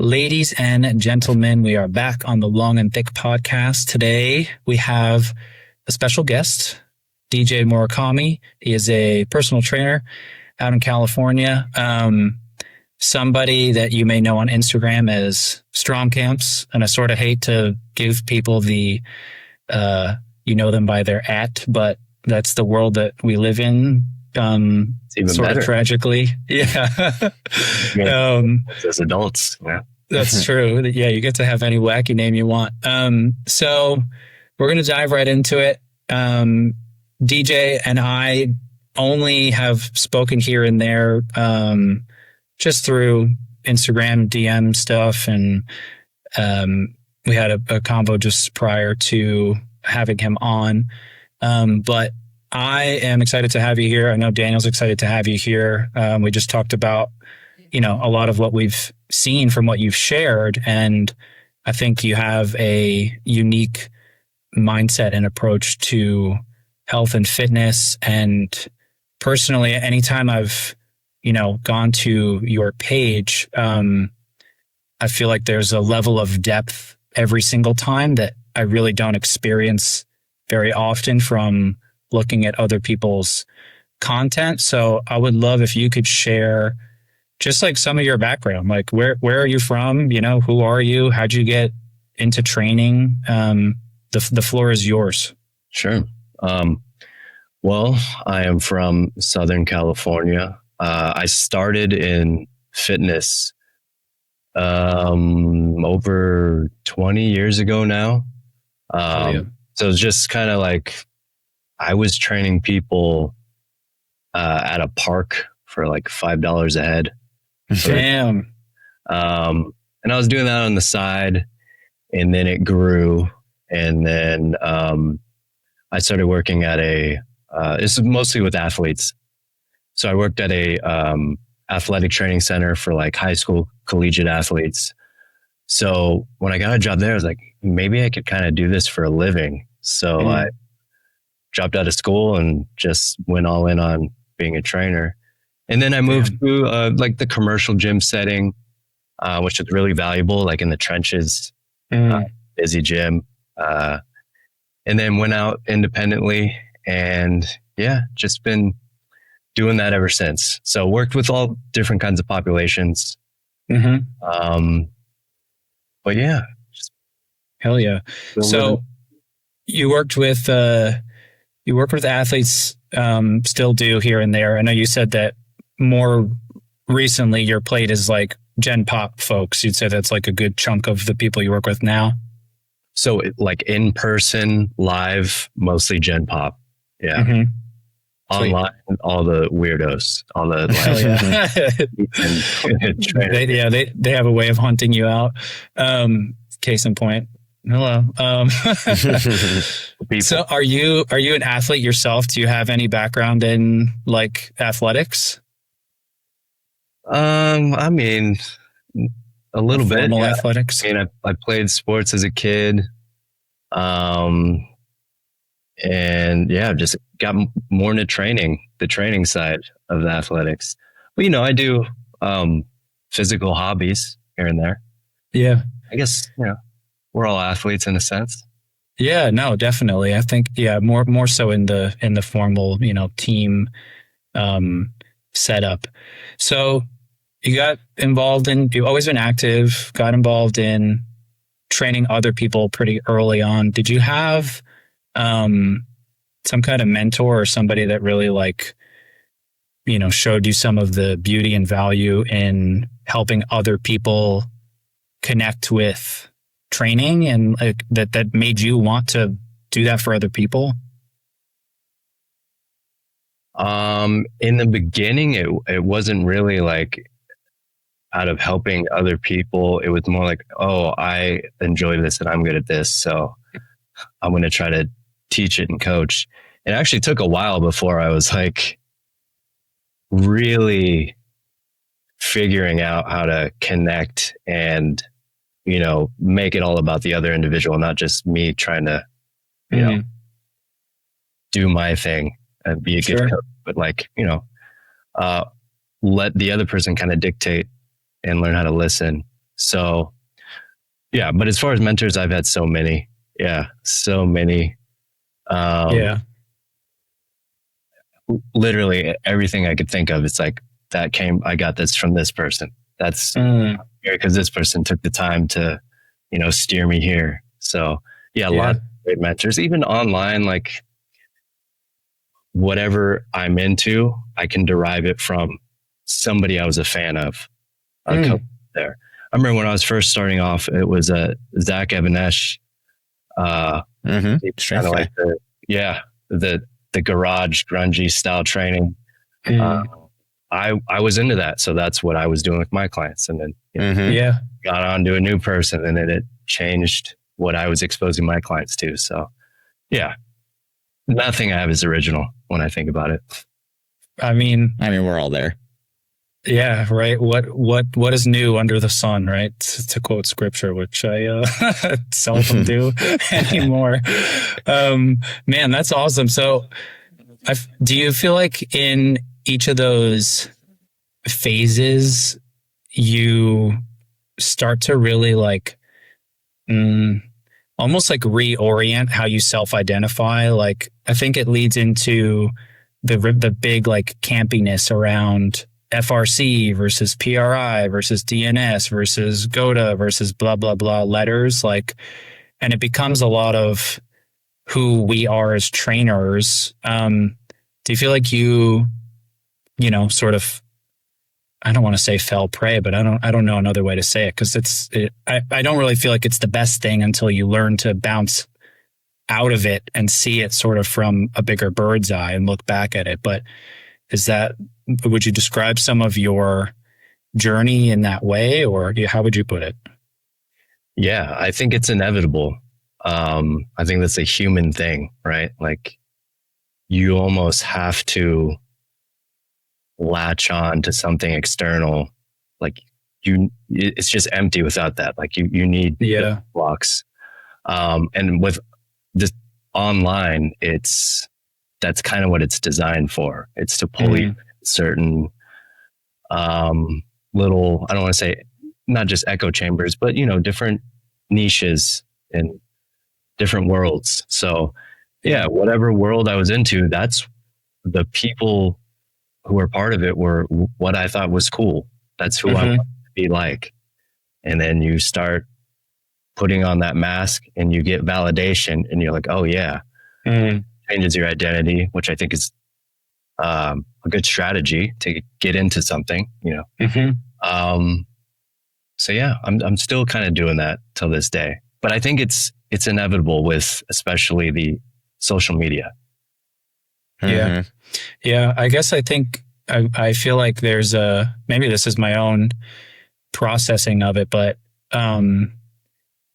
Ladies and gentlemen, we are back on the Long and Thick podcast. Today, we have a special guest, DJ Murakami. He is a personal trainer out in California. Somebody that you may know on Instagram as Strong Camps. And I sort of hate to give people the, you know them by their @ but that's the world that we live in. Sort of tragically. Yeah. As adults. Yeah. That's true. Yeah. You get to have any wacky name you want. So we're going to dive right into it. DJ and I only have spoken here and there, just through Instagram DM stuff. And, we had a convo just prior to having him on. But I am excited to have you here. I know Daniel's excited to have you here. We just talked about, a lot of what we've seen from what you've shared. And I think you have a unique mindset and approach to health and fitness. And personally, anytime I've, gone to your page, I feel like there's a level of depth every single time that I really don't experience very often from looking at other people's content. So I would love if you could share just like some of your background, like where are you from? Who are you? How'd you get into training? The floor is yours. Sure. Well, I am from Southern California. I started in fitness over 20 years ago now. So it's just kind of like I was training people at a park for like $5 a head. Damn. And I was doing that on the side, and then it grew. And then I started working at this is mostly with athletes. So I worked at a athletic training center for like high school collegiate athletes. So when I got a job there, I was like, maybe I could kind of do this for a living. So I dropped out of school and just went all in on being a trainer. And then I moved to like the commercial gym setting, which is really valuable, like in the trenches, busy gym. And then went out independently and just been doing that ever since. So worked with all different kinds of populations. But yeah. Hell yeah. So you worked with athletes, still do here and there. I know you said that more recently your plate is like Gen Pop folks. You'd say that's like a good chunk of the people you work with now. So like in person, live, mostly Gen Pop. Yeah. Online, all the weirdos, all the they have a way of hunting you out. Case in point. Hello. So are you an athlete yourself? Do you have any background in like athletics? I mean, a little bit. Formal athletics. I mean, I played sports as a kid. And just got more into the training side of the athletics. But, I do physical hobbies here and there. Yeah. I guess, we're all athletes in a sense. Yeah, no, definitely. I think, more so in the formal, team setup. So you've always been active, got involved in training other people pretty early on. Did you have some kind of mentor or somebody that really showed you some of the beauty and value in helping other people connect with training and that made you want to do that for other people? In the beginning, it wasn't really like out of helping other people. It was more like, oh, I enjoy this and I'm good at this, so I'm going to try to teach it and coach. It actually took a while before I was like really figuring out how to connect and, make it all about the other individual, not just me trying to, do my thing and be a good coach, but let the other person kind of dictate and learn how to listen. So yeah, but as far as mentors, I've had so many. Yeah, so many. Yeah. Literally everything I could think of. It's like I got this from this person. That's because this person took the time to, steer me here. So yeah, a lot of great mentors, even online, like whatever I'm into, I can derive it from somebody I was a fan of. There. I remember when I was first starting off, it was Zach Evanesh. Kind of like the garage grungy style training. I was into that, so that's what I was doing with my clients, and then got on to a new person, and then it changed what I was exposing my clients to. So yeah, nothing I have is original when I think about it. I mean, we're all there. Yeah, right. What is new under the sun, right? To quote scripture, which I seldom do anymore. Man, that's awesome. So, do you feel like in each of those phases, you start to really almost like reorient how you self-identify? Like, I think it leads into the big like campiness around FRC versus PRI versus DNS versus GOTA versus blah, blah, blah letters. And it becomes a lot of who we are as trainers. Do you feel like you sort of, I don't want to say fell prey, but I don't know another way to say it. Cause I don't really feel like it's the best thing until you learn to bounce out of it and see it sort of from a bigger bird's eye and look back at it. But would you describe some of your journey in that way, or how would you put it? Yeah, I think it's inevitable. I think that's a human thing, right? Like you almost have to latch on to something external. Like it's just empty without that. Like you need blocks. And with this online, that's kind of what it's designed for. It's to pull you certain little, I don't want to say not just echo chambers, but different niches and different worlds. So yeah, whatever world I was into, that's the people who were part of it were what I thought was cool. That's who I wanted to be like. And then you start putting on that mask and you get validation and you're like, oh yeah, changes your identity, which I think is a good strategy to get into something, So yeah, I'm still kind of doing that till this day, but I think it's inevitable with especially the social media. Yeah. Yeah. I guess I think I feel like there's maybe this is my own processing of it, but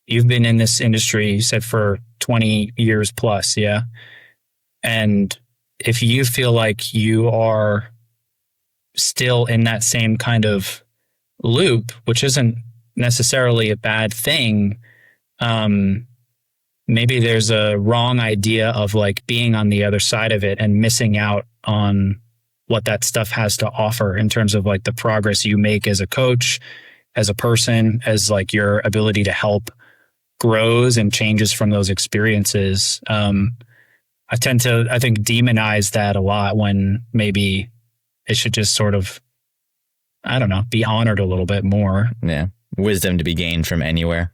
you've been in this industry, you said, for 20 years plus. Yeah. And if you feel like you are still in that same kind of loop, which isn't necessarily a bad thing, maybe there's a wrong idea of like being on the other side of it and missing out on what that stuff has to offer in terms of like the progress you make as a coach, as a person, as like your ability to help grows and changes from those experiences. I tend to, I think, demonize that a lot when maybe it should just sort of, I don't know, be honored a little bit more. Yeah. Wisdom to be gained from anywhere.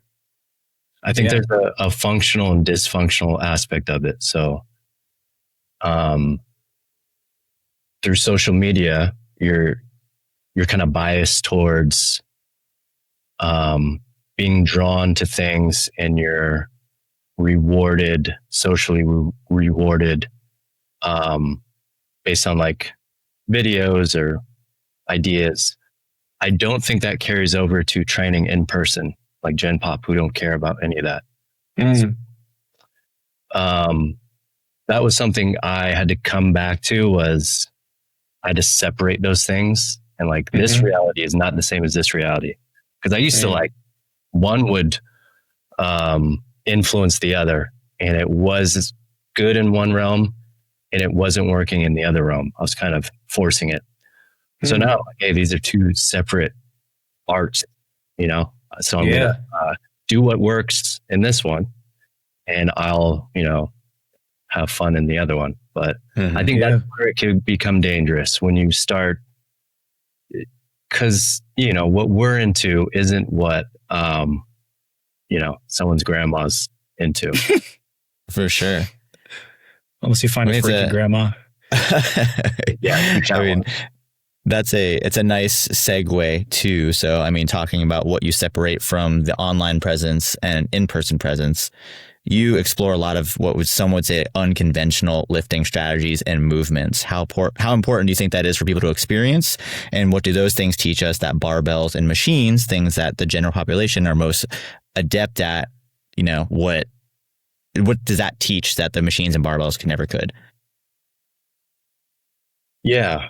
I think there's a functional and dysfunctional aspect of it. So, through social media, you're kind of biased towards, being drawn to things, and you're rewarded, socially rewarded, based on like videos or ideas. I don't think that carries over to training in person, like Gen Pop, who don't care about any of that. That was something I had to come back to, was I had to separate those things. And like, this reality is not the same as this reality. Cause I used to like, one would, influence the other, and it was good in one realm and it wasn't working in the other realm. I was kind of forcing it. So now, okay, these are two separate arts, So I'm going to do what works in this one, and I'll, have fun in the other one. But I think that's where it can become dangerous when you start, because, what we're into isn't what, someone's grandma's into. For sure. Unless you find a freaking grandma. Yeah. I mean, it's a nice segue too. So, I mean, talking about what you separate from the online presence and in-person presence, you explore a lot of what some would say unconventional lifting strategies and movements. How important do you think that is for people to experience? And what do those things teach us that barbells and machines, things that the general population are most adept at, what does that teach that the machines and barbells never could? Yeah.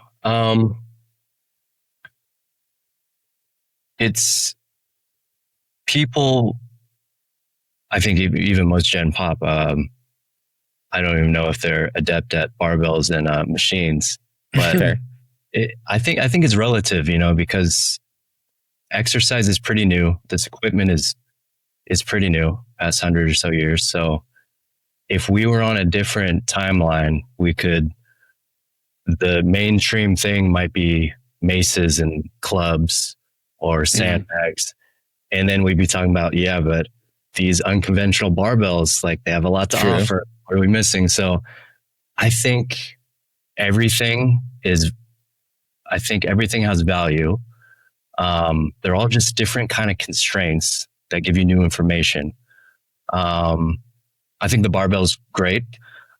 It's people, I think even most Gen Pop, I don't even know if they're adept at barbells and machines, but I think it's relative, because exercise is pretty new. This equipment is pretty new, past 100 or so years. So if we were on a different timeline, the mainstream thing might be maces and clubs or sandbags. And then we'd be talking about, but these unconventional barbells, like, they have a lot to offer. What are we missing? So I think everything has value. They're all just different kind of constraints that give you new information. I think the barbell's great.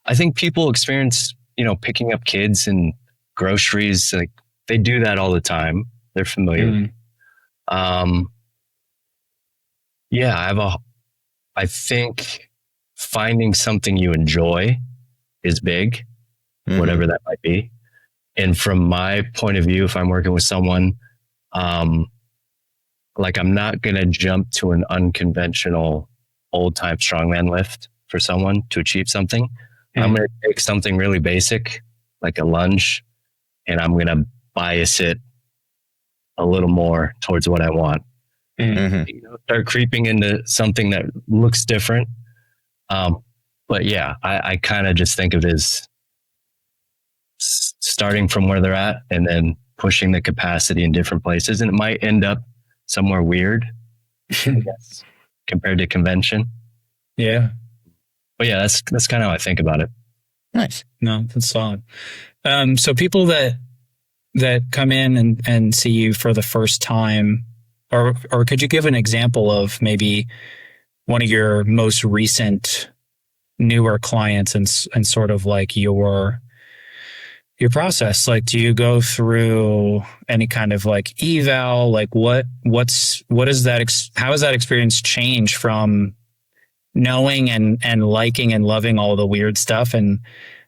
I think people experience, picking up kids and groceries. Like, they do that all the time. They're familiar. I think finding something you enjoy is big, whatever that might be. And from my point of view, if I'm working with someone, I'm not going to jump to an unconventional old time strongman lift for someone to achieve something. I'm going to take something really basic, like a lunge, and I'm going to bias it a little more towards what I want. Start creeping into something that looks different. But yeah, I kind of just think of it as starting from where they're at and then pushing the capacity in different places. And it might end up somewhere weird, I guess, compared to convention. Yeah. But yeah, that's kind of how I think about it. Nice. No, that's solid. So people that come in and see you for the first time, or could you give an example of maybe one of your most recent newer clients and sort of like your process? Like, do you go through any kind of like eval? Like what is that? How has that experience changed from knowing and liking and loving all the weird stuff? And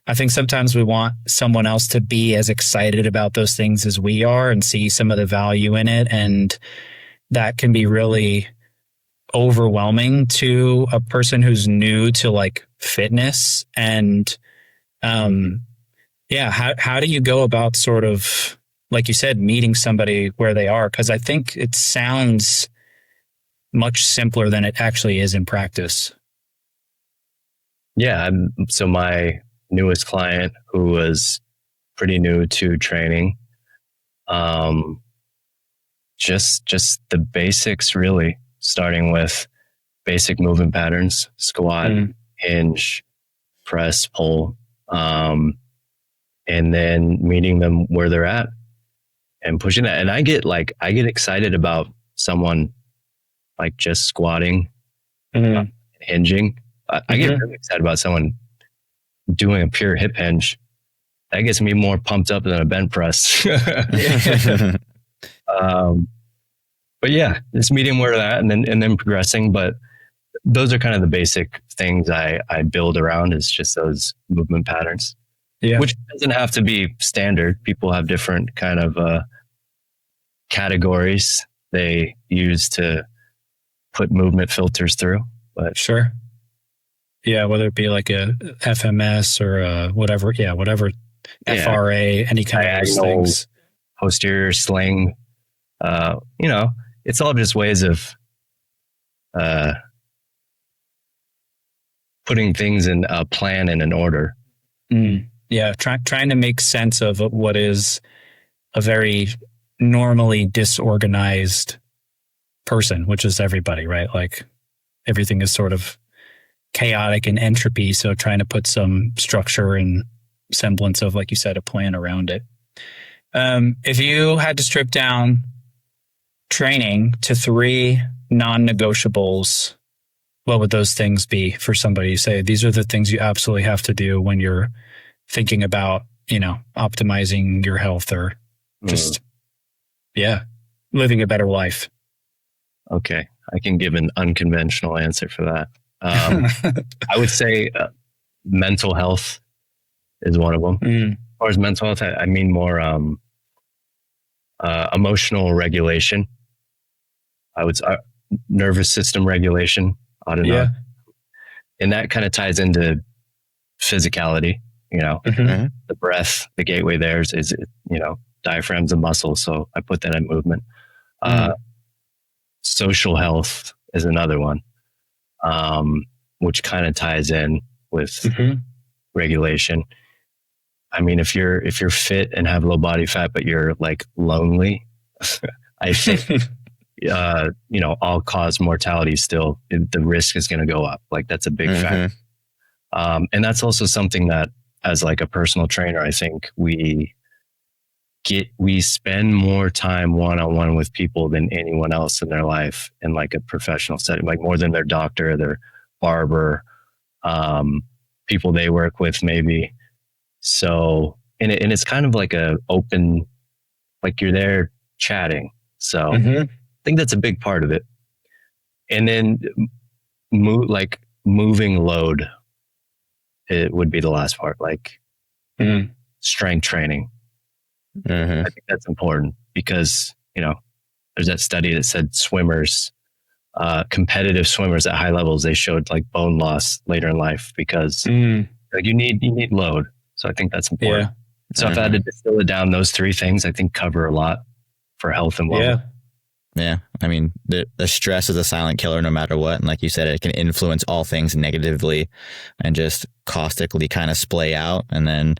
I think sometimes we want someone else to be as excited about those things as we are and see some of the value in it. And that can be really overwhelming to a person who's new to like fitness. And how do you go about sort of, like you said, meeting somebody where they are? Because I think it sounds much simpler than it actually is in practice. Yeah. So my newest client, who was pretty new to training, just the basics, really, starting with basic movement patterns, squat, hinge, press, pull, and then meeting them where they're at and pushing that. And I get excited about someone like just squatting, hinging. I get really excited about someone doing a pure hip hinge. That gets me more pumped up than a bench press. But yeah, just meeting where they're at and then progressing. But those are kind of the basic things I build around, is just those movement patterns. Yeah. Which doesn't have to be standard. People have different kind of categories they use to put movement filters through. But sure. Yeah, whether it be like a FMS or whatever. Yeah, whatever. Yeah. FRA, any kind of those things. Posterior sling. It's all just ways of putting things in a plan and an order. Yeah, trying to make sense of what is a very normally disorganized person, which is everybody, right? Like everything is sort of chaotic and entropy. So trying to put some structure and semblance of, like you said, a plan around it. If you had to strip down training to 3 non-negotiables, what would those things be for somebody? You say, these are the things you absolutely have to do when you're thinking about, optimizing your health or just, living a better life. Okay. I can give an unconventional answer for that. I would say mental health is one of them. As far as mental health, I mean more emotional regulation. I would say nervous system regulation. I don't know. And that kind of ties into physicality, the breath, the gateway there is diaphragm's a muscle. So I put that in movement. Social health is another one, which kind of ties in with regulation. I mean, if you're fit and have low body fat, but you're like lonely, I think, all cause mortality still, the risk is going to go up. Like that's a big factor. And that's also something that as like a personal trainer, I think we spend more time one-on-one with people than anyone else in their life in like a professional setting, like more than their doctor, their barber, people they work with maybe. So, and it's kind of like a open, like you're there chatting. So I think that's a big part of it. And then moving load, it would be the last part, like strength training. I think that's important because, there's that study that said swimmers, competitive swimmers at high levels, they showed like bone loss later in life because like you need load. So I think that's important. Yeah. So if I had to distill it down, those 3 things I think cover a lot for health and wellness. Yeah. I mean, the stress is a silent killer no matter what. And like you said, it can influence all things negatively and just caustically kind of splay out. And then,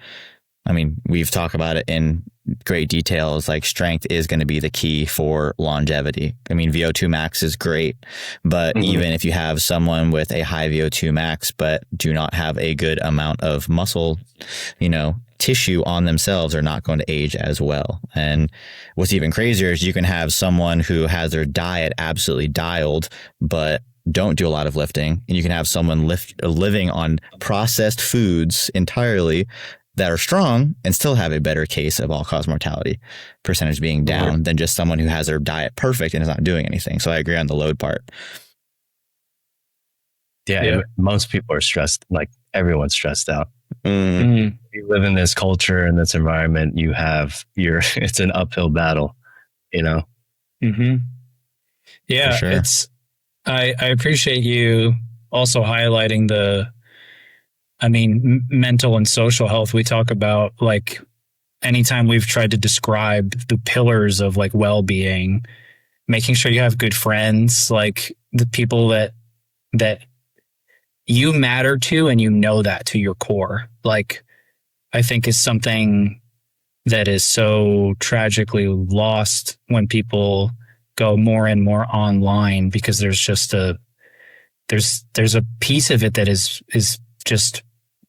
I mean, we've talked about it in great details, like strength is going to be the key for longevity. I mean, VO2 max is great, but even if you have someone with a high VO2 max, but do not have a good amount of muscle, tissue on themselves, are not going to age as well. And what's even crazier is you can have someone who has their diet absolutely dialed, but don't do a lot of lifting. And you can have someone living on processed foods entirely that are strong and still have a better case of all-cause mortality percentage being down than just someone who has their diet perfect and is not doing anything. So I agree on the load part. Yeah. Most people are stressed. Like everyone's stressed out. You live in this culture and this environment, it's an uphill battle, Yeah, sure. I appreciate you also highlighting mental and social health. We talk about like anytime we've tried to describe the pillars of like well-being, making sure you have good friends, like the people that you matter to, and that to your core, like I think is something that is so tragically lost when people go more and more online, because there's just there's a piece of it that is just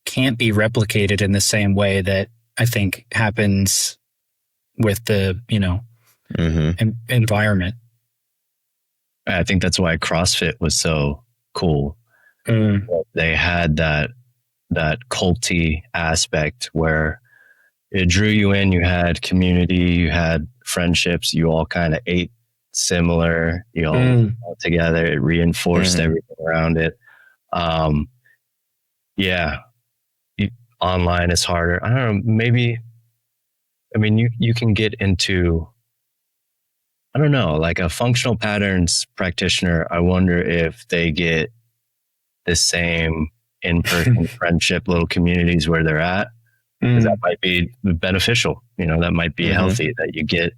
can't be replicated in the same way that I think happens with the, environment. I think that's why CrossFit was so cool. They had that culty aspect where it drew you in, you had community, you had friendships, you all kind of ate similar, you all together, it reinforced everything around it. Online is harder. I don't know, maybe, you can get into, I don't know, like a functional patterns practitioner. I wonder if they get the same in-person friendship, little communities where they're at. Because that might be beneficial. That might be healthy, that you get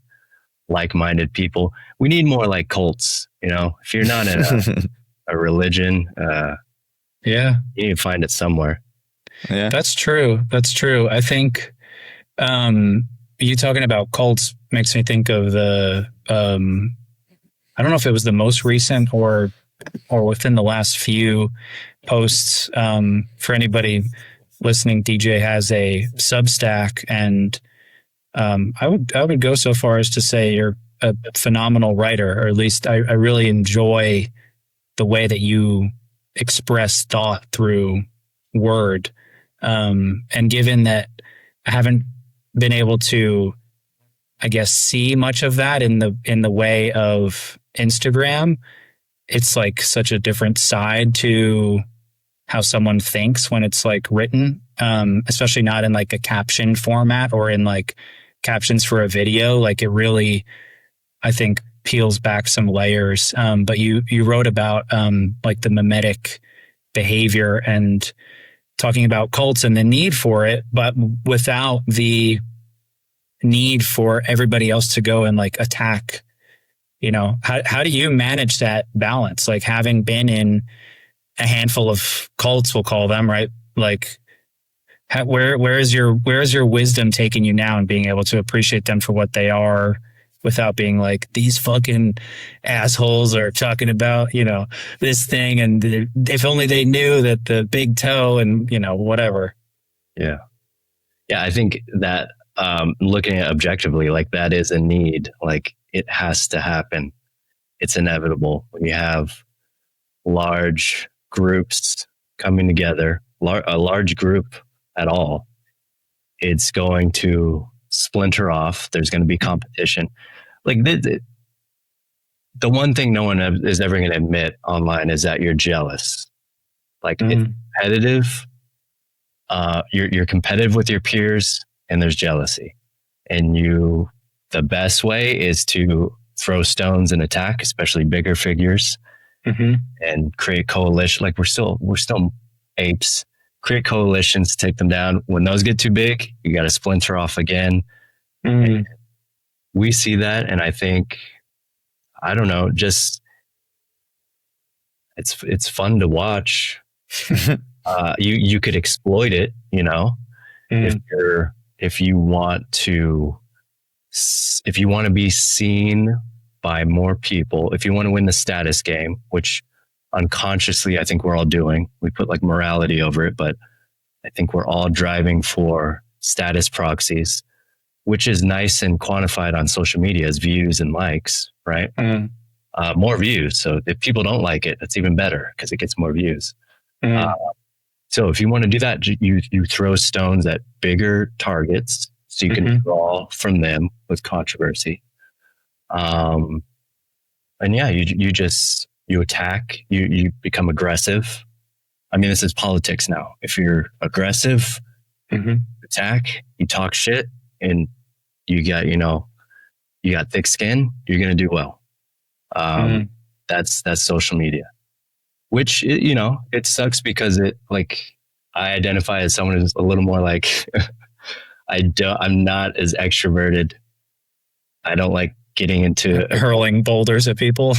like-minded people. We need more like cults. If you're not in a religion. Yeah, You need to find it somewhere. Yeah. that's true. That's true. I think you talking about cults makes me think of the I don't know if it was the most recent or within the last few posts. For anybody listening, DJ has a Substack, and I would go so far as to say you're a phenomenal writer, or at least I really enjoy the way that you express thought through word. And given that I haven't been able to, I guess, see much of that in the way of Instagram, it's like such a different side to how someone thinks when it's like written, especially not in like a caption format or in like captions for a video. Like it really, I think, peels back some layers. But you wrote about like the mimetic behavior and talking about cults and the need for it, but without the need for everybody else to go and like attack. You know, how do you manage that balance? Like having been in a handful of cults, we'll call them, right? Like where is your wisdom taking you now and being able to appreciate them for what they are without being like, these fucking assholes are talking about, you know, this thing, and if only they knew that the big toe and, you know, whatever. Yeah. I think that looking at objectively, like that is a need. Like it has to happen. It's inevitable when you have large groups coming together, a large group at all. It's going to splinter off. There's going to be competition. Like the one thing no one is ever going to admit online is that you're jealous. Like it's competitive. You're competitive with your peers, and there's jealousy. And the best way is to throw stones and attack, especially bigger figures, and create coalition. Like we're still apes. Create coalitions, take them down. When those get too big, you got to splinter off again. We see that, and I think, I don't know, just it's fun to watch. You could exploit it, you know, if you want to be seen by more people, if you want to win the status game, which unconsciously I think we're all doing. We put like morality over it, but I think we're all driving for status proxies, which is nice and quantified on social media as views and likes, right? More views. So if people don't like it, that's even better because it gets more views. So if you want to do that, you throw stones at bigger targets so you can draw from them with controversy. And yeah, you attack, you become aggressive. I mean, this is politics now. If you're aggressive, attack, you talk shit, and you got thick skin, you're going to do well. That's social media, which, you know, it sucks because I identify as someone who's a little more like, I'm not as extroverted. I don't like getting into hurling boulders at people.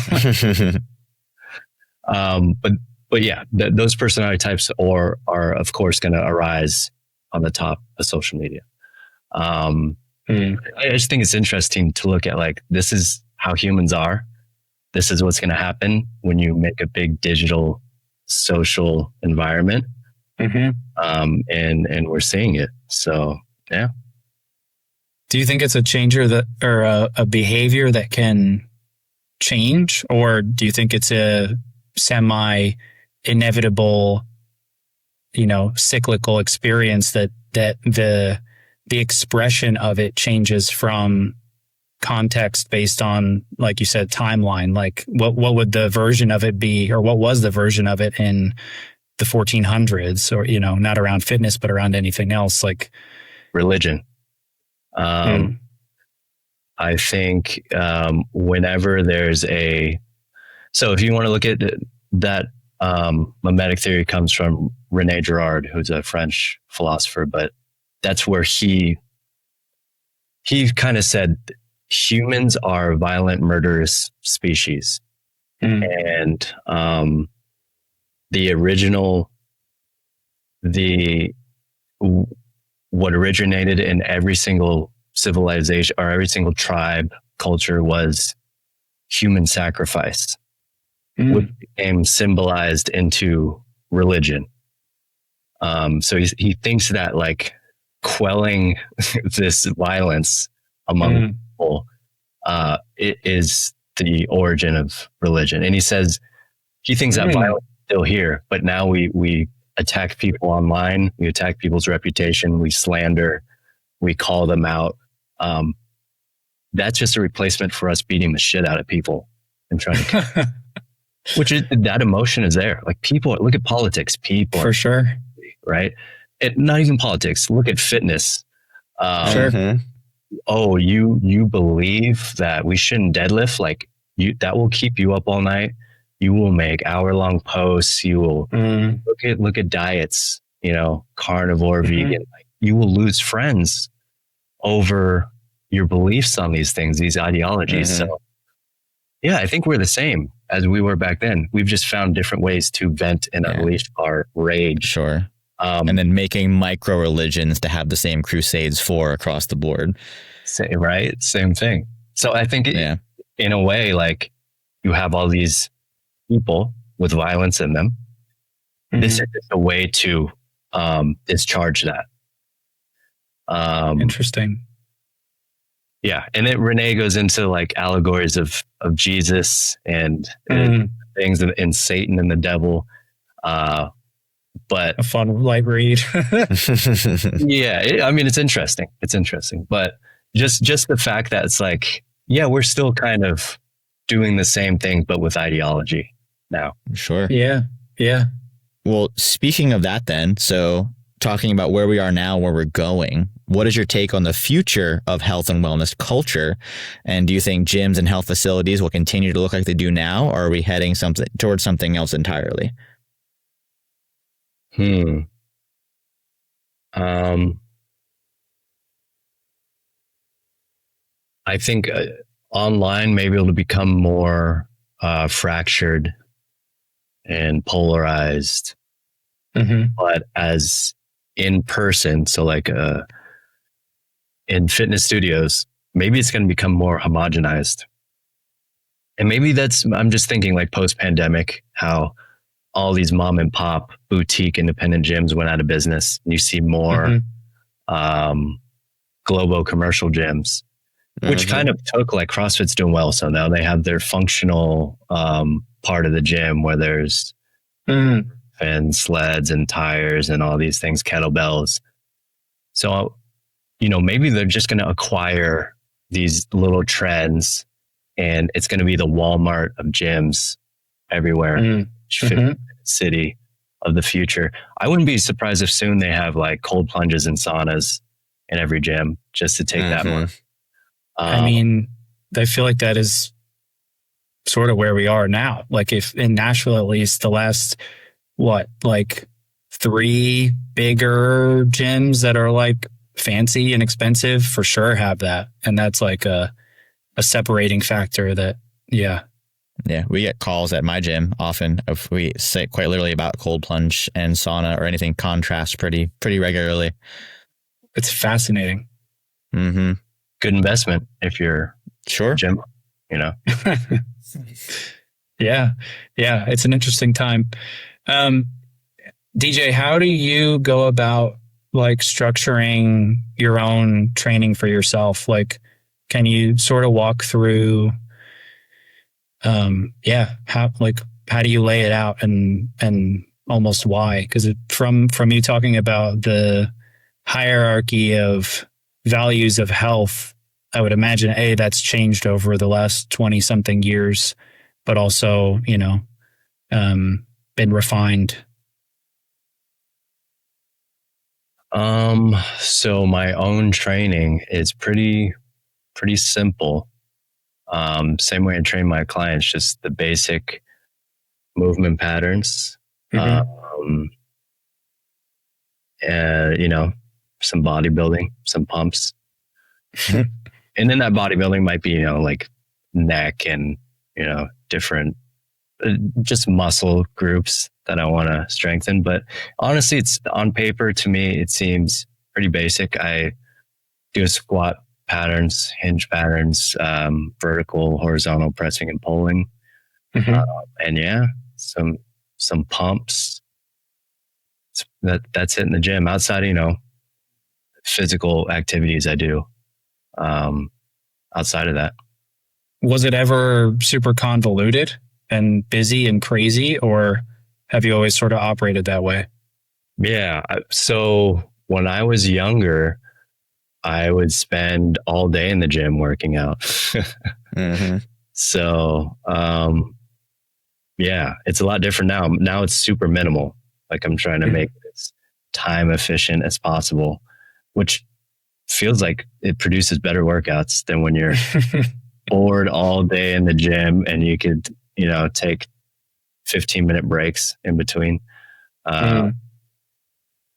But yeah, those personality types are of course going to arise on the top of social media. I just think it's interesting to look at, like, this is how humans are. This is what's going to happen when you make a big digital social environment. And we're seeing it. So, yeah. Do you think it's a changer or a behavior that can change, or do you think it's a semi-inevitable, you know, cyclical experience that the expression of it changes from context based on, like you said, timeline? Like what would the version of it be, or what was the version of it in the 1400s, or, you know, not around fitness, but around anything else, like religion. I think whenever there's so if you want to look at that, mimetic theory comes from René Girard, who's a French philosopher, but that's where he kind of said humans are violent, murderous species. And the original, what originated in every single civilization or every single tribe culture was human sacrifice, which became symbolized into religion. So he thinks that like quelling this violence among people, it is the origin of religion. And he says, he thinks that violence is still here, but now we attack people online. We attack people's reputation. We slander, we call them out. That's just a replacement for us beating the shit out of people and trying to, which is, that emotion is there. Like people, look at politics, people for sure. Right. Not even politics. Look at fitness. Sure. Oh, you believe that we shouldn't deadlift? Like that will keep you up all night. You will make hour-long posts. You will look at diets, you know, carnivore, vegan. Like, you will lose friends over your beliefs on these things, these ideologies. So yeah, I think we're the same as we were back then. We've just found different ways to vent and unleash our rage. Sure. And then making micro religions to have the same crusades for across the board. Right. Same thing. So I think in a way, like you have all these people with violence in them. This is just a way to discharge that. Interesting. Yeah. And then Renee goes into like allegories of Jesus and things and Satan and the devil. But a fun light read. I mean, it's interesting. It's interesting, but just the fact that it's like, yeah, we're still kind of doing the same thing, but with ideology now. Sure. Yeah. Yeah. Well, speaking of that then, so talking about where we are now, where we're going, what is your take on the future of health and wellness culture? And do you think gyms and health facilities will continue to look like they do now, or are we heading towards something else entirely? I think online maybe it'll become more fractured and polarized, but as in person, so like in fitness studios, maybe it's going to become more homogenized. And maybe I'm just thinking like post-pandemic, how all these mom and pop boutique independent gyms went out of business. You see more Globo commercial gyms, which kind of took, like CrossFit's doing well. So now they have their functional part of the gym where there's and sleds and tires and all these things, kettlebells. So, you know, maybe they're just going to acquire these little trends and it's going to be the Walmart of gyms everywhere. City of the future. I wouldn't be surprised if soon they have like cold plunges and saunas in every gym just to take that one. I mean, I feel like that is sort of where we are now. Like if in Nashville, at least the last, like 3 bigger gyms that are like fancy and expensive for sure have that. And that's like a separating factor that, Yeah, we get calls at my gym often if we say quite literally about cold plunge and sauna or anything contrast pretty regularly. It's fascinating. Good investment if you're gym, you know. Yeah, it's an interesting time. DJ, how do you go about like structuring your own training for yourself? Like, can you sort of walk through how do you lay it out and almost why? Because from you talking about the hierarchy of values of health, I would imagine that's changed over the last 20 something years, but also, you know, been refined. So my own training is pretty simple. Same way I train my clients, just the basic movement patterns. You know, some bodybuilding, some pumps. And then that bodybuilding might be, you know, like neck and, you know, different just muscle groups that I want to strengthen. But honestly, it's on paper to me, it seems pretty basic. I do squat patterns, hinge patterns, vertical, horizontal pressing and pulling. And yeah, some pumps. That's it in the gym. Outside, physical activities I do. Outside of that. Was it ever super convoluted and busy and crazy, or have you always sort of operated that way? Yeah. So when I was younger, I would spend all day in the gym working out. So, yeah, it's a lot different now. Now it's super minimal. Like I'm trying to make it as time efficient as possible, which feels like it produces better workouts than when you're bored all day in the gym and you could, take 15-minute breaks in between. But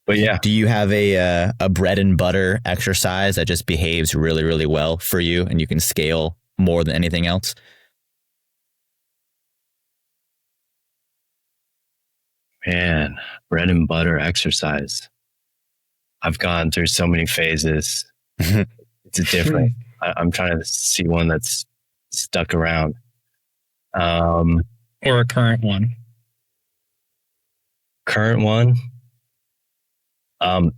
yeah. Do you have a bread and butter exercise that just behaves really, really well for you and you can scale more than anything else? Man, bread and butter exercise. I've gone through so many phases. It's different. I'm trying to see one that's stuck around. Or a current one. Current one.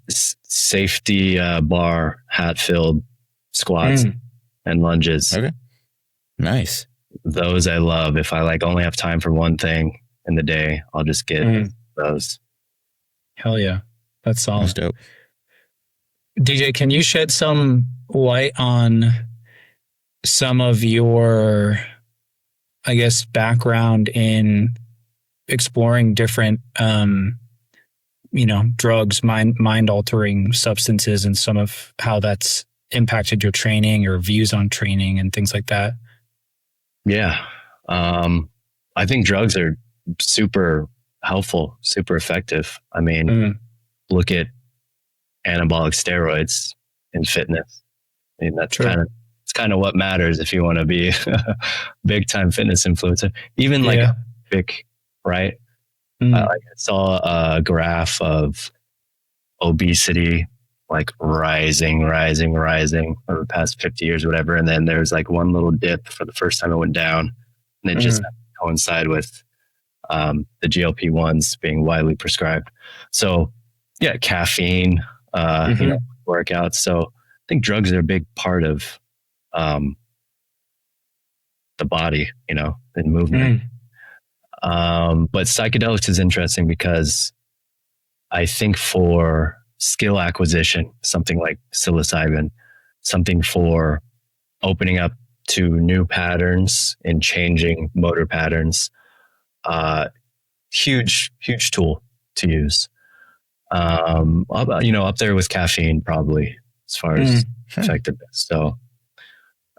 Safety bar, hat-filled squats and lunges. Okay. Nice. Those I love. If I only have time for one thing in the day, I'll just get those. Hell yeah. That's solid. That's dope. DJ, can you shed some light on some of your, I guess, background in exploring different, drugs, mind-altering substances, and some of how that's impacted your training or views on training and things like that? Yeah. I think drugs are super helpful, super effective. I mean, look at anabolic steroids in fitness. I mean, that's kind of what matters if you want to be a big time fitness influencer. Even Olympic, right? I saw a graph of obesity rising over the past 50 years, whatever. And then there's one little dip for the first time it went down, and it just coincide with the GLP-1s being widely prescribed. So yeah, caffeine, workouts. So I think drugs are a big part of the body, and movement. But psychedelics is interesting because I think for skill acquisition, something like psilocybin, something for opening up to new patterns and changing motor patterns, huge tool to use. Up there with caffeine probably as far as effectiveness. So,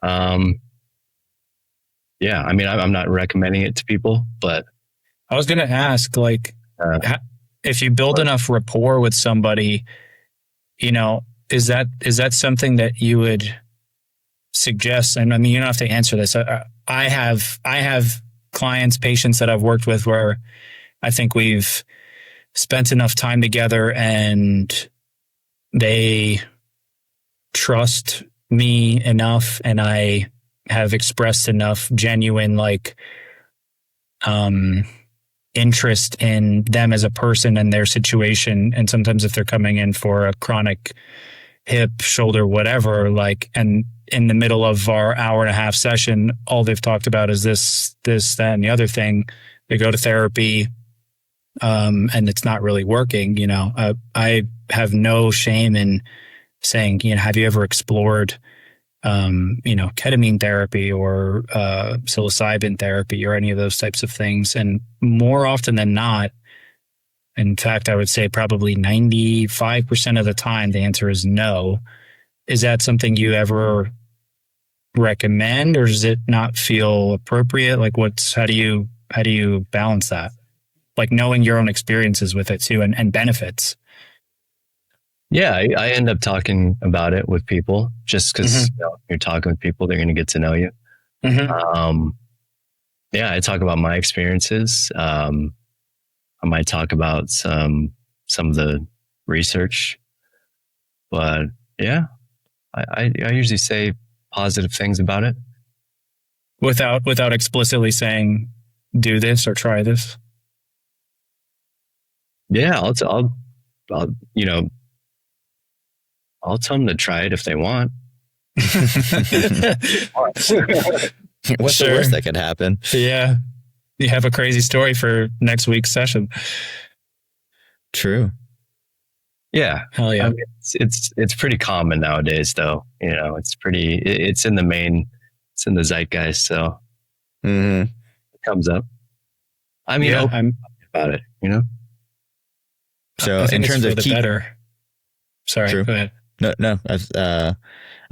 yeah, I mean, I'm not recommending it to people, but I was going to ask, if you build enough rapport with somebody, is that something that you would suggest? And I mean, you don't have to answer this. I have clients, patients that I've worked with where I think we've spent enough time together and they trust me enough, and I have expressed enough genuine interest in them as a person and their situation. And sometimes if they're coming in for a chronic hip, shoulder, whatever, and in the middle of our hour and a half session, all they've talked about is this, that, and the other thing. They go to therapy, and it's not really working. I have no shame in saying, have you ever explored, ketamine therapy or psilocybin therapy or any of those types of things? And more often than not, in fact, I would say probably 95% of the time, the answer is no. Is that something you ever recommend, or does it not feel appropriate? How do you balance that? Knowing your own experiences with it too, and benefits. Yeah, I end up talking about it with people just because you're talking with people, they're going to get to know you. Yeah, I talk about my experiences. I might talk about some of the research, but yeah, I usually say positive things about it without explicitly saying do this or try this. Yeah, I'll you know, I'll tell them to try it if they want. What's the worst that could happen? Yeah. You have a crazy story for next week's session. True. Yeah. Hell yeah. I mean, it's pretty common nowadays though. You know, it's in the zeitgeist. So it comes up. I mean, yeah, I'm about it, you know? So in terms of better. Sorry, True. Go ahead. No. I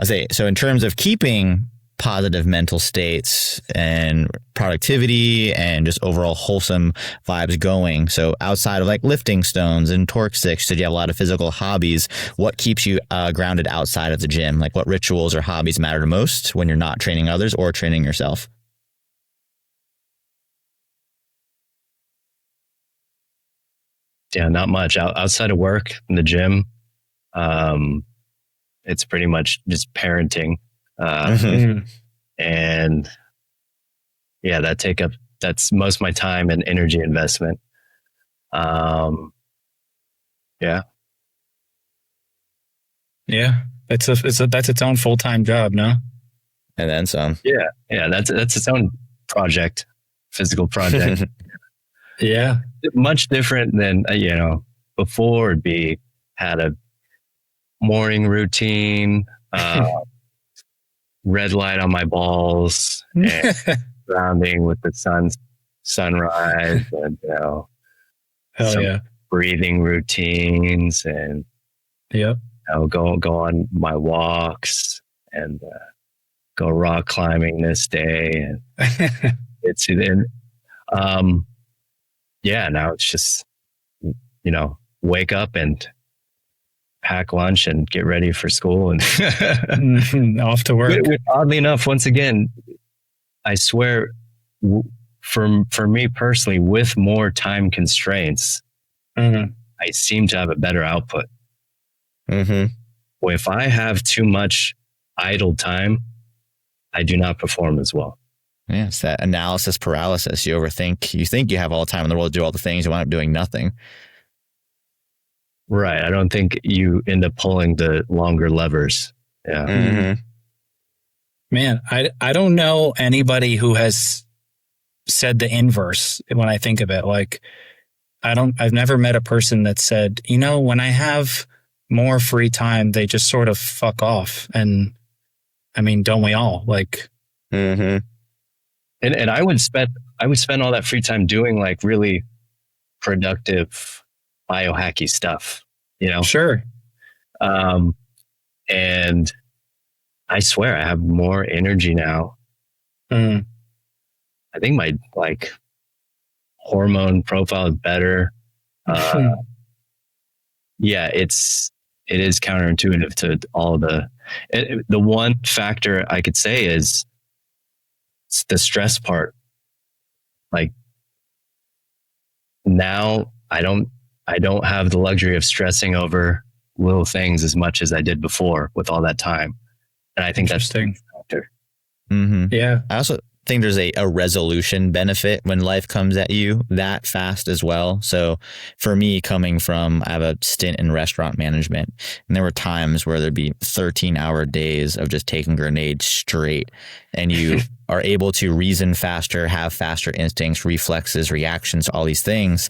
say, so in terms of keeping positive mental states and productivity and just overall wholesome vibes going. So outside of like lifting stones and torque sticks, so you have a lot of physical hobbies. What keeps you grounded outside of the gym? Like what rituals or hobbies matter the most when you're not training others or training yourself? Yeah, not much outside of work in the gym. It's pretty much just parenting. And yeah, that's most of my time and energy investment. Yeah. Yeah. That's its own full-time job, no? And then some. Yeah. That's its own project, physical project. Yeah. Much different than, before had a morning routine, red light on my balls, and grounding with the sunrise, and hell yeah, breathing routines, and yep, go on my walks and go rock climbing this day, and now it's just wake up and pack lunch and get ready for school and off to work. Oddly enough, once again, I swear, for me personally, with more time constraints, I seem to have a better output. Well, if I have too much idle time, I do not perform as well. Yeah, it's that analysis paralysis. You overthink. You think you have all the time in the world to do all the things. You wind up doing nothing. Right. I don't think you end up pulling the longer levers. Yeah. Man, I don't know anybody who has said the inverse when I think of it. Like, I've never met a person that said, when I have more free time, they just sort of fuck off. And I mean, don't we all? Like, and I would spend all that free time doing like really productive biohacky stuff, Sure. And I swear I have more energy now. I think my hormone profile is better. Yeah, it is counterintuitive to all the one factor I could say is the stress part. Like now I don't have the luxury of stressing over little things as much as I did before with all that time. And I think that's the factor. Yeah. I also think there's a resolution benefit when life comes at you that fast as well. So for me, I have a stint in restaurant management, and there were times where there'd be 13-hour days of just taking grenades straight, and you are able to reason faster, have faster instincts, reflexes, reactions, all these things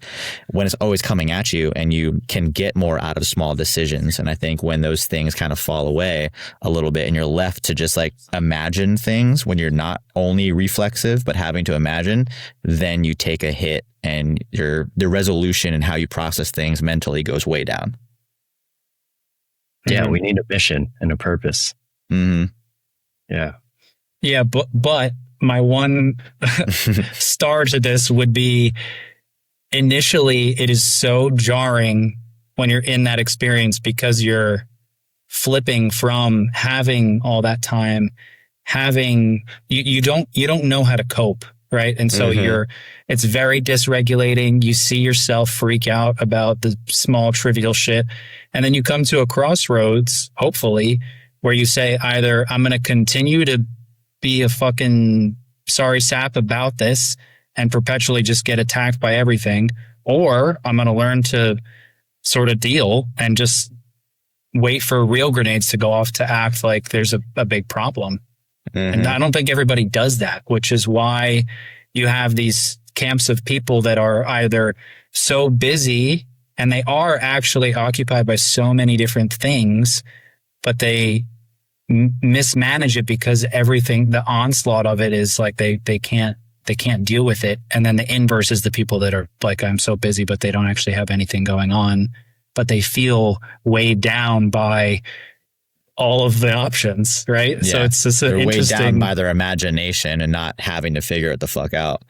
when it's always coming at you, and you can get more out of small decisions. And I think when those things kind of fall away a little bit and you're left to just like imagine things when you're not only reflexive, but having to imagine, then you take a hit and the resolution and how you process things mentally goes way down. Yeah. We need a mission and a purpose. Yeah. Yeah, but my one star to this would be initially it is so jarring when you're in that experience because you're flipping from having all that time, you don't know how to cope. right? And so it's very dysregulating. You see yourself freak out about the small trivial shit. And then you come to a crossroads, hopefully, where you say either I'm going to continue to be a fucking sorry sap about this and perpetually just get attacked by everything, or I'm going to learn to sort of deal and just wait for real grenades to go off to act like there's a big problem. And I don't think everybody does that, which is why you have these camps of people that are either so busy and they are actually occupied by so many different things, but they mismanage it because everything, the onslaught of it is like they can't deal with it. And then the inverse is the people that are like, I'm so busy, but they don't actually have anything going on, but they feel weighed down by all of the options, right? Yeah. So it's just They're interesting. weighed down by their imagination and not having to figure it the fuck out.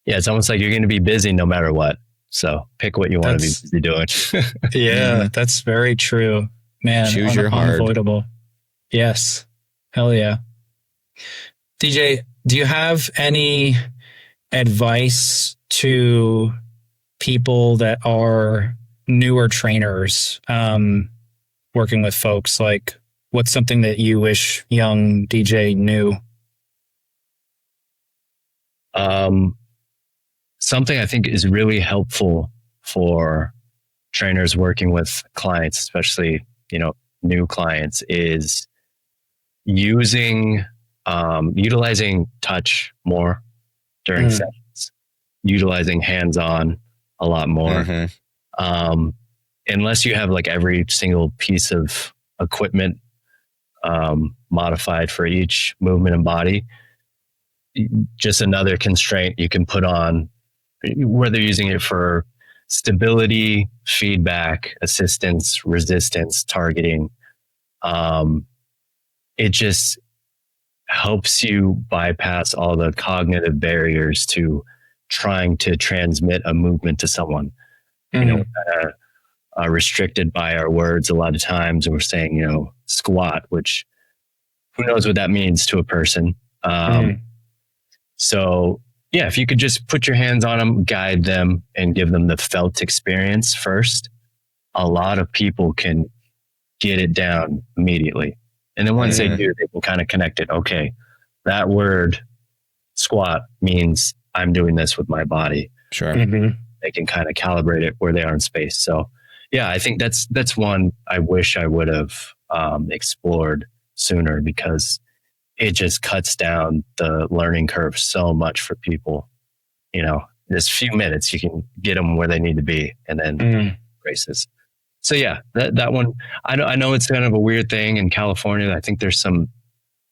Yeah, it's almost like you're going to be busy no matter what. So pick what you want to be busy doing. Yeah, that's very true. Man, choose your hard. Unavoidable. Yes. Hell yeah. DJ, do you have any advice to people that are newer trainers, working with folks? Like, what's something that you wish young DJ knew? Something I think is really helpful for trainers working with clients, especially, new clients, is utilizing touch more during sessions, utilizing hands-on a lot more. Unless you have like every single piece of equipment modified for each movement and body, just another constraint you can put on, whether you're using it for stability, feedback, assistance, resistance, targeting. It just helps you bypass all the cognitive barriers to trying to transmit a movement to someone. Restricted by our words a lot of times. We're saying, squat, which who knows what that means to a person. So yeah, if you could just put your hands on them, guide them, and give them the felt experience first, a lot of people can get it down immediately. And then once they do, they will kind of connect it. Okay, that word squat means I'm doing this with my body. Sure. They can kind of calibrate it where they are in space. So yeah, I think that's one I wish I would have explored sooner, because it just cuts down the learning curve so much for people. This few minutes, you can get them where they need to be, and then races. So yeah, that one, I know it's kind of a weird thing in California. I think there's some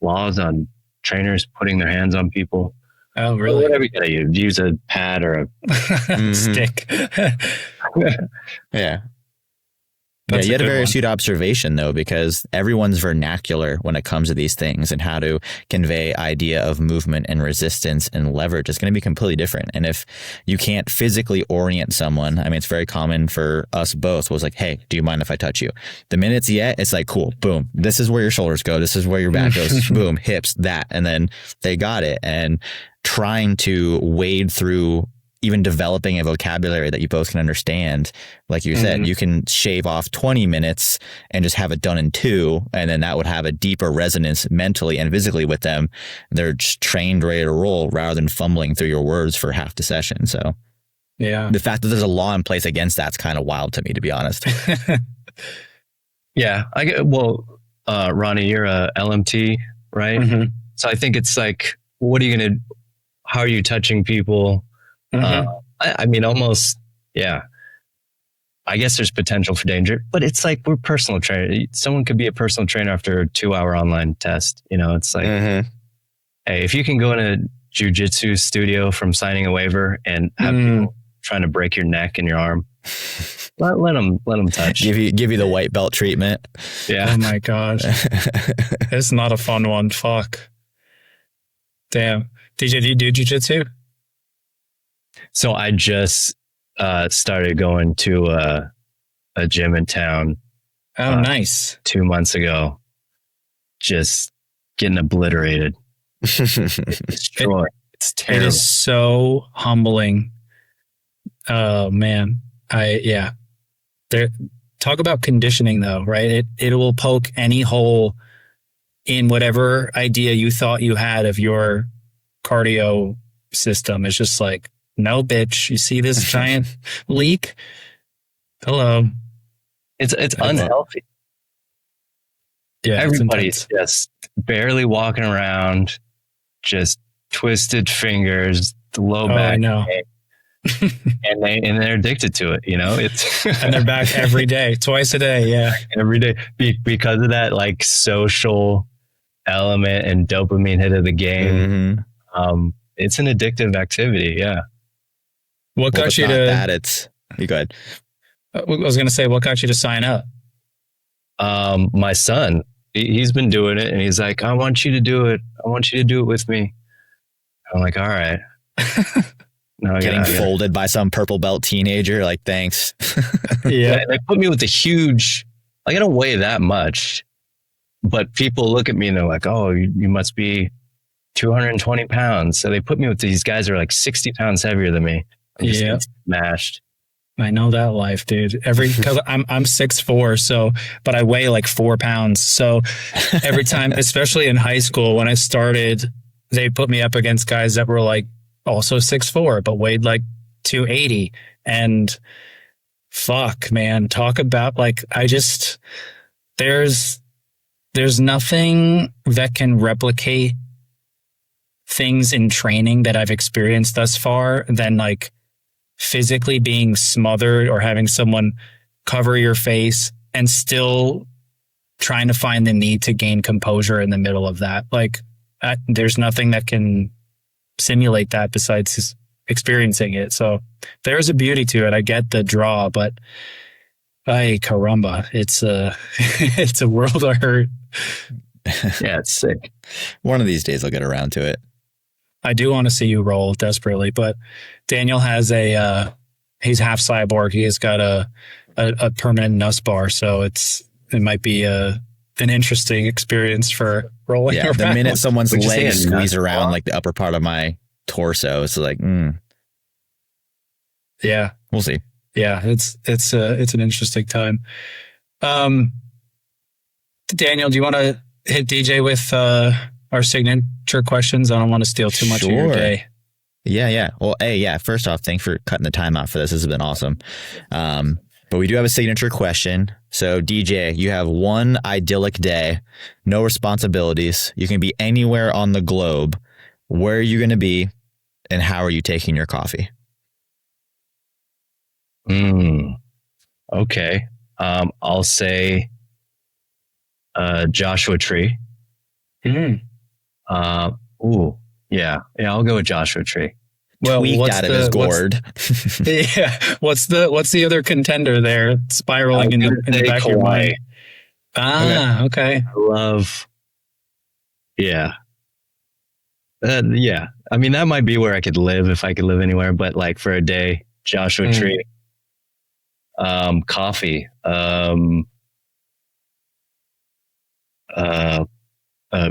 laws on trainers putting their hands on people. Oh, really? Whatever you gotta use a pad or a stick. Yeah. That's you had a very one. astute observation, though, because everyone's vernacular when it comes to these things and how to convey idea of movement and resistance and leverage is going to be completely different. And if you can't physically orient someone, I mean, it's very common for us both was like, hey, do you mind if I touch you? The minute it's it's like, cool, boom, this is where your shoulders go. This is where your back goes, boom, hips, that. And then they got it. And trying to wade through even developing a vocabulary that you both can understand. Like you said, you can shave off 20 minutes and just have it done in 2. And then that would have a deeper resonance mentally and physically with them. They're just trained, ready to roll rather than fumbling through your words for half the session. So yeah, the fact that there's a law in place against that's kind of wild to me, to be honest. Yeah. Ronnie, you're a LMT, right? So I think it's like, how are you touching people? I mean, almost, yeah. I guess there's potential for danger, but it's like we're personal trainers. Someone could be a personal trainer after a 2-hour online test. It's like, hey, if you can go in a jiu-jitsu studio from signing a waiver and have people trying to break your neck and your arm, let them touch. Give you the white belt treatment. Yeah. Oh my gosh. It's not a fun one. Fuck. Damn. DJ, do you do jiu-jitsu? So I just started going to a gym in town. Oh, nice. 2 months ago. Just getting obliterated. It's destroying. It's terrible. It is so humbling. Oh man. There, talk about conditioning though, right? It will poke any hole in whatever idea you thought you had of your cardio system. It's just like, no, bitch, you see this giant leak? Hello. It's unhealthy. Yeah, everybody's just barely walking around, just twisted fingers, the low back. I know. and they're addicted to it, you know. It's and they're back every day, twice a day, yeah, every day because of that like social element and dopamine hit of the game. Mm-hmm. It's an addictive activity, yeah. What got you to that? You go ahead. I was going to say, what got you to sign up? My son, he's been doing it, and he's like, I want you to do it. I want you to do it with me. I'm like, all right. No, getting folded by some purple belt teenager, like, thanks. Yeah. They put me with a huge, like, I don't weigh that much, but people look at me and they're like, oh, you must be 220 pounds. So they put me with these guys that are like 60 pounds heavier than me. I'm just smashed. I know that life, dude. Cause I'm 6'4", so, but I weigh like 4 pounds. So every time, especially in high school, when I started, they put me up against guys that were like also 6'4", but weighed like 280. And fuck, man, talk about like, there's nothing that can replicate things in training that I've experienced thus far than like physically being smothered or having someone cover your face and still trying to find the need to gain composure in the middle of that. Like, there's nothing that can simulate that besides experiencing it. So there's a beauty to it. I get the draw, but ay caramba, it's a world of hurt. Yeah, it's sick. One of these days I'll get around to it. I do want to see you roll desperately, but Daniel has he's half cyborg. He has got a permanent NUS bar. So it might be an interesting experience for rolling around. The minute someone's legs squeeze around like the upper part of my torso, it's like, yeah, we'll see. Yeah. It's an interesting time. Daniel, do you want to hit DJ with, our signature questions? I don't want to steal too much of your day. Yeah. Well, first off, thanks for cutting the time out for this. This has been awesome. But we do have a signature question. So DJ, you have one idyllic day, no responsibilities. You can be anywhere on the globe. Where are you going to be and how are you taking your coffee? Okay. I'll say Joshua Tree. I'll go with Joshua Tree. Well, tweaked out of his gourd. What's the other contender there spiraling in the back of your mind? Okay. I love. Yeah. I mean, that might be where I could live if I could live anywhere, but like for a day, Joshua Tree. Coffee.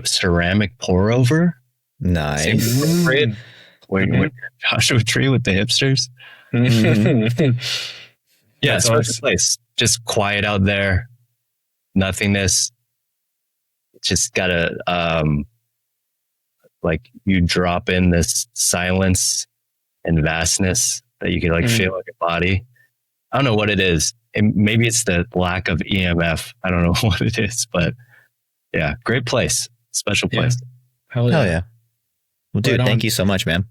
Ceramic pour over. Nice. Where Joshua Tree with the hipsters. Yeah, it's a place. Just quiet out there. Nothingness. Just gotta like you drop in this silence and vastness that you can like feel in your body. I don't know what it is. Maybe it's the lack of EMF. I don't know what it is, but yeah, great place. Special place. Hell yeah. Well, dude, thank you so much, man.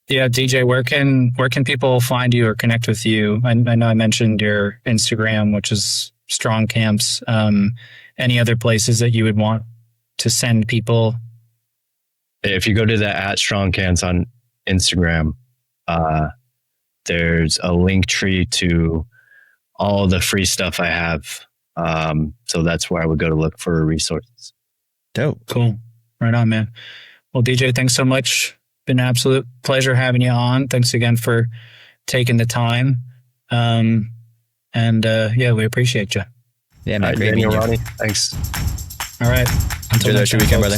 Yeah, DJ, where can people find you or connect with you? I know I mentioned your Instagram, which is Strong Camps. Any other places that you would want to send people? If you go to the @StrongCamps on Instagram, there's a link tree to all the free stuff I have. So that's where I would go to look for resources. Dope. Cool. Right on, man. Well, DJ, thanks so much. Been an absolute pleasure having you on. Thanks again for taking the time. We appreciate you. Yeah, man. Great meeting you. Ronnie. Thanks. All right. Until next weekend, brother.